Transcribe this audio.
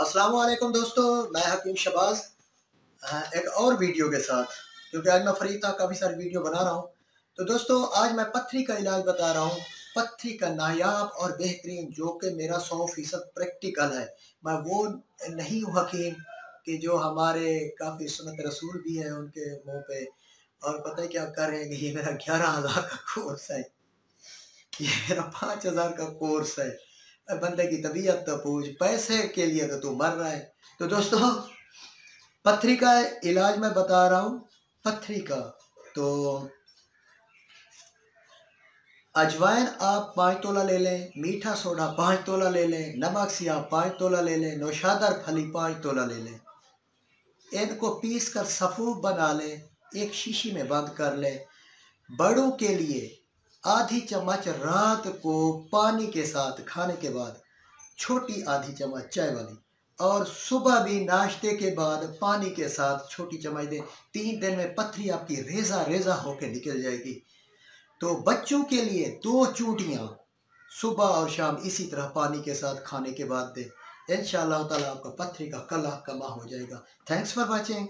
अस्सलाम वालेकुम दोस्तों, मैं हकीम शबाज एक और वीडियो के साथ, क्योंकि आज मैं फ्री था, काफ़ी सारी वीडियो बना रहा हूँ। तो दोस्तों आज मैं पथरी का इलाज बता रहा हूँ, पथरी का नायाब और बेहतरीन, जो कि मेरा 100% प्रैक्टिकल है। मैं वो नहीं हूँ हकीम कि जो हमारे काफ़ी सुन्नत रसूल भी है उनके मुँह पे, और पता है क्या कर रहे हैं कि ये मेरा 11,000 का कोर्स है, ये मेरा 5,000 का कोर्स है। बंदे की तबीयत तो पूछ, पैसे के लिए तो तू मर रहा है। तो दोस्तों पथरी का इलाज मैं बता रहा हूँ, पथरी का। तो अजवाइन आप 5 तोला ले लें, मीठा सोडा 5 तोला ले लें, नमक सियाह 5 तोला ले लें, नौशादर फली 5 तोला ले लें। इनको पीस कर सफ़ूफ बना लें, एक शीशी में बंद कर लें। बड़ों के लिए आधी चम्मच रात को पानी के साथ खाने के बाद, छोटी आधी चम्मच चाय वाली, और सुबह भी नाश्ते के बाद पानी के साथ छोटी चम्मच दें। 3 दिन में पथरी आपकी रेजा रेजा होकर निकल जाएगी। तो बच्चों के लिए 2 चूटियाँ सुबह और शाम इसी तरह पानी के साथ खाने के बाद दें। इंशाअल्लाह ताला आपका पथरी का कलह कमा हो जाएगा। Thanks for watching.